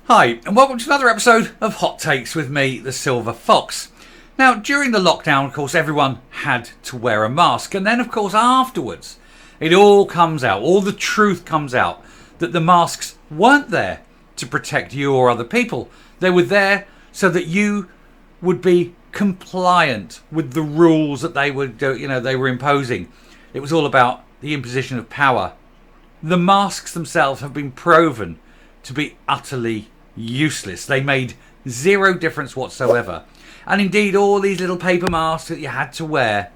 Hi, and welcome to another episode of Hot Takes with me, the Silver Fox. Now, during the lockdown, of course, everyone had to wear a mask. And then, of course, afterwards, it all comes out, all the truth comes out, that the masks weren't there to protect you or other people. They were there so that you would be compliant with the rules that they were imposing. It was all about the imposition of power. The masks themselves have been proven to be utterly useless. They made zero difference whatsoever. And indeed, all these little paper masks that you had to wear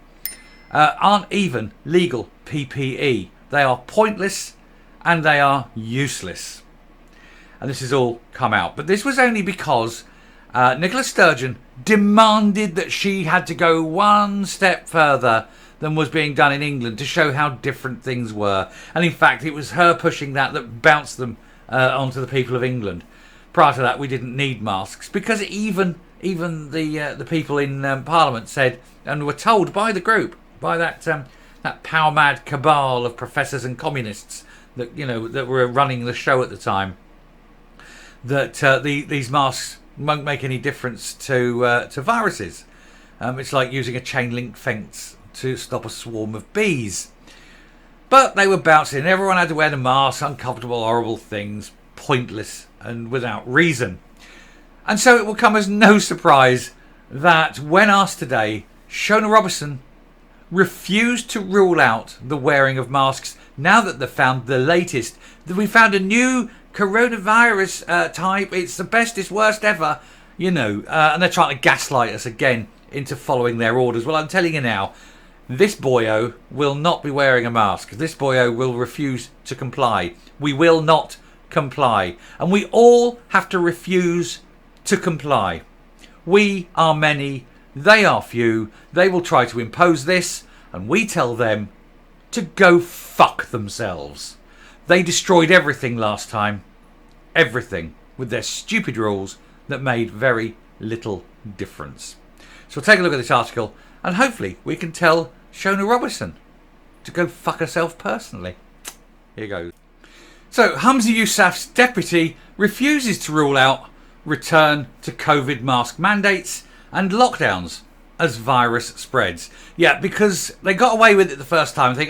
aren't even legal PPE. They are pointless and they are useless. And this has all come out. But this was only because Nicola Sturgeon demanded that she had to go one step further than was being done in England to show how different things were. And in fact, it was her pushing that bounced them onto the people of England. Prior to that, we didn't need masks because even the people in Parliament said and were told by the group, by that power mad cabal of professors and communists that were running the show at the time, that these masks won't make any difference to viruses. It's like using a chain link fence to stop a swarm of bees. But they were bouncing. Everyone had to wear the mask. Uncomfortable, horrible things, pointless and without reason. And so it will come as no surprise that when asked today, Shona Robison refused to rule out the wearing of masks now that they've found the latest. We found a new coronavirus type. It's the bestest, worst ever, and they're trying to gaslight us again into following their orders. Well, I'm telling you now, this boyo will not be wearing a mask. This boyo will refuse to comply. We will not comply. And we all have to refuse to comply. We are many, they are few. They will try to impose this, and we tell them to go fuck themselves. They destroyed everything last time. Everything. With their stupid rules that made very little difference. So we'll take a look at this article, and hopefully we can tell Shona Robison to go fuck herself personally. Here goes. So, Humza Yousaf's deputy refuses to rule out return to COVID mask mandates and lockdowns as virus spreads. Yeah, because they got away with it the first time. Think,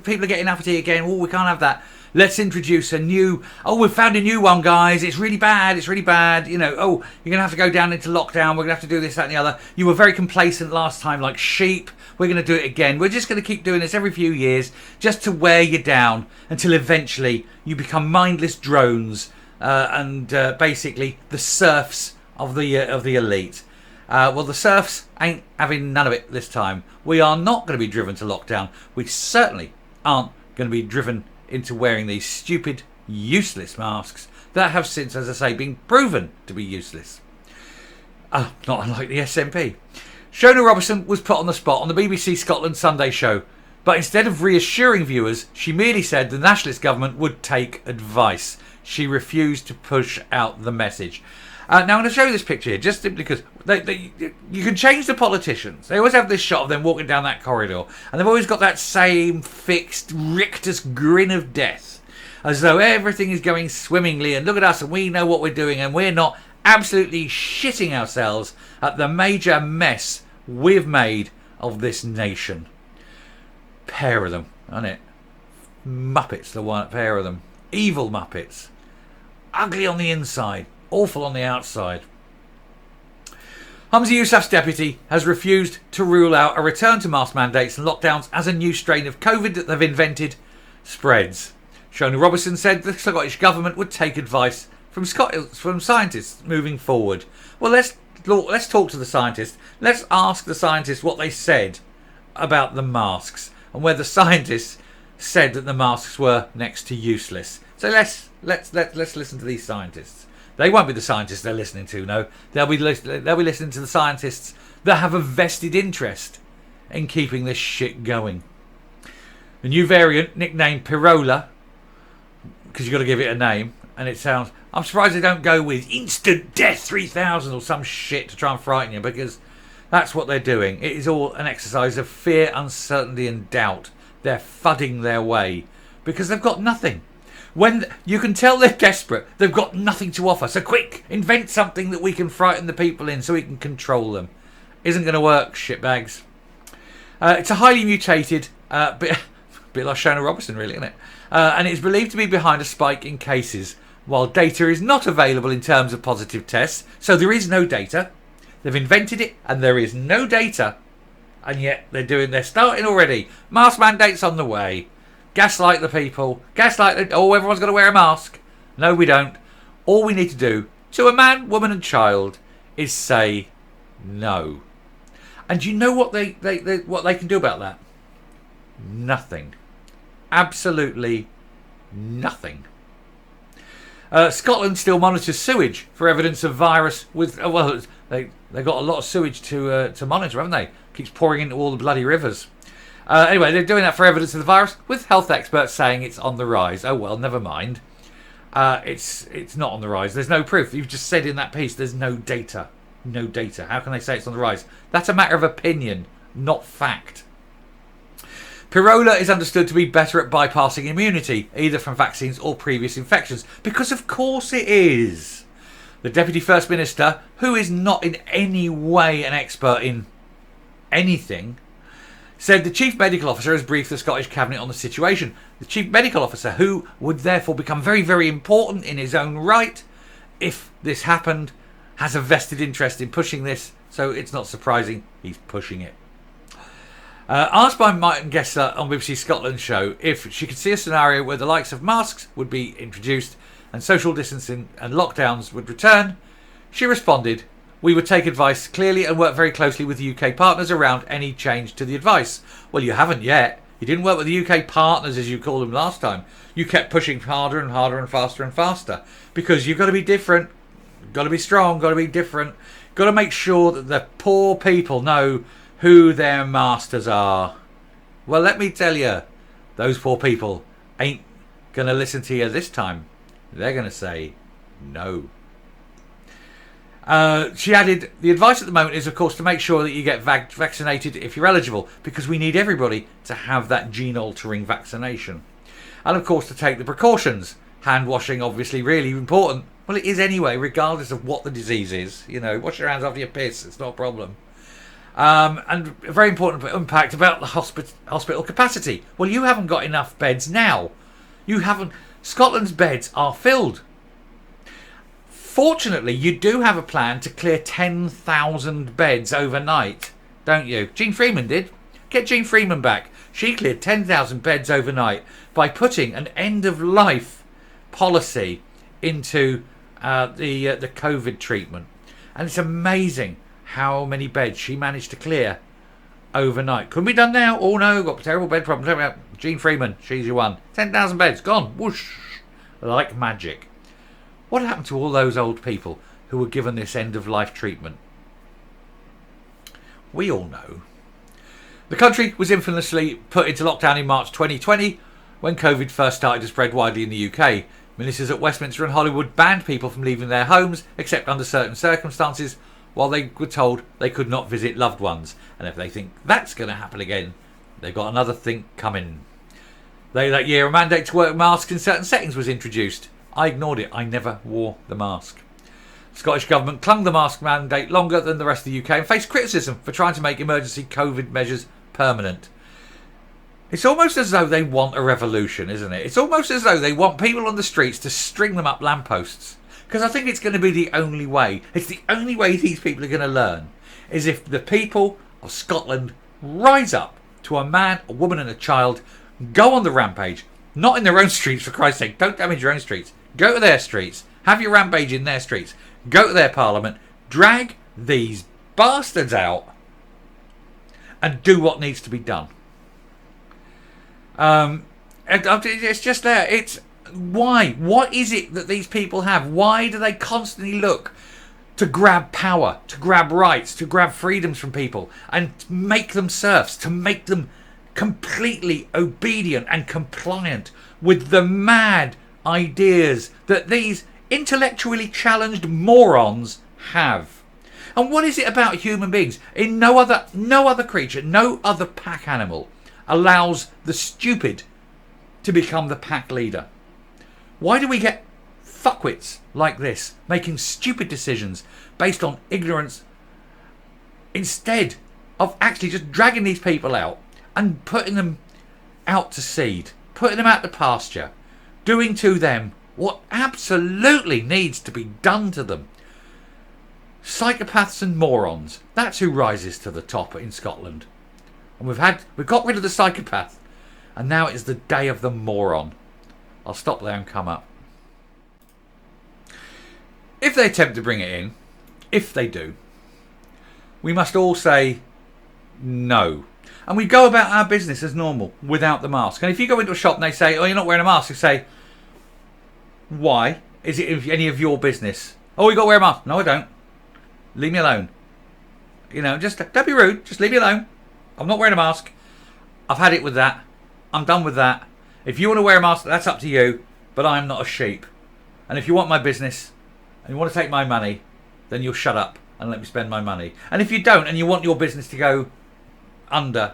people are getting uppity again. Oh, we can't have that. Let's introduce a new... Oh, we've found a new one, guys. It's really bad. It's really bad. Oh, you're going to have to go down into lockdown. We're going to have to do this, that and the other. You were very complacent last time, like sheep. We're going to do it again. We're just going to keep doing this every few years just to wear you down until eventually you become mindless drones and basically the serfs of the elite. Well, the serfs ain't having none of it this time. We are not going to be driven to lockdown. We certainly aren't going to be driven into wearing these stupid, useless masks that have since, as I say, been proven to be useless. Not unlike the SNP. Shona Robison was put on the spot on the BBC Scotland Sunday show, but instead of reassuring viewers, she merely said the nationalist government would take advice. She refused to push out the message. Now I'm going to show you this picture here, just simply because you can change the politicians. They always have this shot of them walking down that corridor, and they've always got that same fixed rictus grin of death, as though everything is going swimmingly, and look at us, and we know what we're doing, and we're not absolutely shitting ourselves at the major mess we've made of this nation. Pair of them, aren't it? Muppets, the one pair of them. Evil Muppets. Ugly on the inside. Awful on the outside. Humza Yousaf's deputy has refused to rule out a return to mask mandates and lockdowns as a new strain of COVID that they've invented spreads. Shona Robison said the Scottish Government would take advice from scientists moving forward. Well, let's talk to the scientists. Let's ask the scientists what they said about the masks and where the scientists said that the masks were next to useless. So let's listen to these scientists. They won't be the scientists they're listening to, no. They'll be listening to the scientists that have a vested interest in keeping this shit going. The new variant, nicknamed Pirola, because you've got to give it a name, and it sounds... I'm surprised they don't go with Instant Death 3000 or some shit to try and frighten you, because that's what they're doing. It is all an exercise of fear, uncertainty and doubt. They're fudding their way because they've got nothing. When you can tell they're desperate, they've got nothing to offer. So quick, invent something that we can frighten the people in so we can control them. Isn't going to work, shitbags. It's a highly mutated, bit like Shona Robison, really, isn't it? And it's believed to be behind a spike in cases, while data is not available in terms of positive tests. So there is no data. They've invented it, and there is no data. And yet they're starting already. Mask mandates on the way. Gaslight the people. Everyone's got to wear a mask. No, we don't. All we need to do to a man, woman and child is say no. And you know what they can do about that? Nothing. Absolutely nothing. Scotland still monitors sewage for evidence of virus. They got a lot of sewage to monitor, haven't they? Keeps pouring into all the bloody rivers. Anyway, they're doing that for evidence of the virus, with health experts saying it's on the rise. Oh well, never mind. It's not on the rise. There's no proof. You've just said in that piece there's no data. No data. How can they say it's on the rise? That's a matter of opinion, not fact. Pirola is understood to be better at bypassing immunity, either from vaccines or previous infections, because of course it is. The Deputy First Minister, who is not in any way an expert in anything, said the Chief Medical Officer has briefed the Scottish Cabinet on the situation. The Chief Medical Officer, who would therefore become very, very important in his own right if this happened, has a vested interest in pushing this, so it's not surprising he's pushing it. Asked by Martin Gessler on BBC Scotland's show if she could see a scenario where the likes of masks would be introduced and social distancing and lockdowns would return, she responded, "We would take advice clearly and work very closely with UK partners around any change to the advice." Well, you haven't yet. You didn't work with the UK partners, as you called them last time. You kept pushing harder and harder and faster because you've got to be different, got to be strong, got to be different, got to make sure that the poor people know who their masters are. Well, let me tell you, those poor people ain't going to listen to you this time. They're going to say no. She added, the advice at the moment is, of course, to make sure that you get vaccinated if you're eligible, because we need everybody to have that gene-altering vaccination. And, of course, to take the precautions. Hand washing, obviously, really important. Well, it is anyway, regardless of what the disease is. You know, wash your hands after you piss. It's not a problem. And a very important impact about the hospital capacity. Well, you haven't got enough beds now. You haven't. Scotland's beds are filled. Fortunately, you do have a plan to clear 10,000 beds overnight, don't you? Jean Freeman did. Get Jean Freeman back. She cleared 10,000 beds overnight by putting an end-of-life policy into the COVID treatment. And it's amazing how many beds she managed to clear overnight. Couldn't be done now. Oh no, got a terrible bed problem. Jean Freeman, she's your one. 10,000 beds, gone. Whoosh. Like magic. What happened to all those old people who were given this end-of-life treatment? We all know. The country was infamously put into lockdown in March 2020 when COVID first started to spread widely in the UK. Ministers at Westminster and Hollywood banned people from leaving their homes except under certain circumstances, while they were told they could not visit loved ones. And if they think that's going to happen again, they've got another thing coming. Later that year, a mandate to wear masks in certain settings was introduced. I ignored it. I never wore the mask. The Scottish Government clung the mask mandate longer than the rest of the UK and faced criticism for trying to make emergency COVID measures permanent. It's almost as though they want a revolution, isn't it? It's almost as though they want people on the streets to string them up lampposts. Because I think it's going to be the only way. It's the only way these people are going to learn. Is if the people of Scotland rise up to a man, a woman and a child, go on the rampage. Not in their own streets, for Christ's sake. Don't damage your own streets. Go to their streets. Have your rampage in their streets. Go to their parliament. Drag these bastards out. And do what needs to be done. It's just there. It's why? What is it that these people have? Why do they constantly look to grab power, to grab rights, to grab freedoms from people and make them serfs, to make them completely obedient and compliant with the mad ideas that these intellectually challenged morons have? And what is it about human beings? In no other creature, no other pack animal allows the stupid to become the pack leader. Why do we get fuckwits like this making stupid decisions based on ignorance instead of actually just dragging these people out and putting them out to seed, putting them out to pasture, doing to them what absolutely needs to be done to them? Psychopaths and morons. That's who rises to the top in Scotland. And we've got rid of the psychopath, and now it's the day of the moron. I'll stop there and come up. If they attempt to bring it in, if they do, we must all say no. And we go about our business as normal without the mask. And if you go into a shop and they say, oh, you're not wearing a mask, you say, why? Is it any of your business? Oh, you got to wear a mask. No, I don't. Leave me alone. You know, just don't be rude. Just leave me alone. I'm not wearing a mask. I've had it with that. I'm done with that. If you want to wear a mask, that's up to you. But I'm not a sheep. And if you want my business and you want to take my money, then you'll shut up and let me spend my money. And if you don't and you want your business to go under,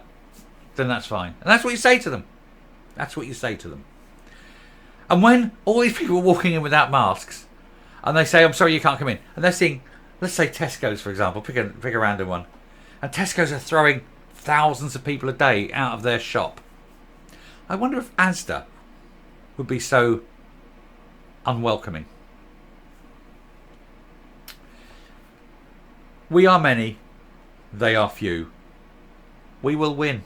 then that's fine. And that's what you say to them. That's what you say to them. And when all these people are walking in without masks and they say, I'm sorry, you can't come in. And they're seeing, let's say Tesco's, for example, pick a random one. And Tesco's are throwing thousands of people a day out of their shop. I wonder if Asda would be so unwelcoming. We are many, they are few. We will win.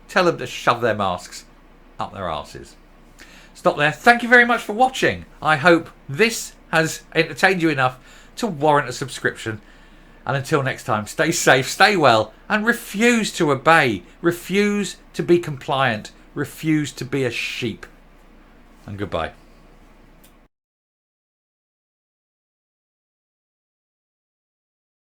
Tell them to shove their masks up their arses. Stop there. Thank you very much for watching. I hope this has entertained you enough to warrant a subscription. And until next time, stay safe, stay well, and refuse to obey. Refuse to be compliant. Refuse to be a sheep. And goodbye.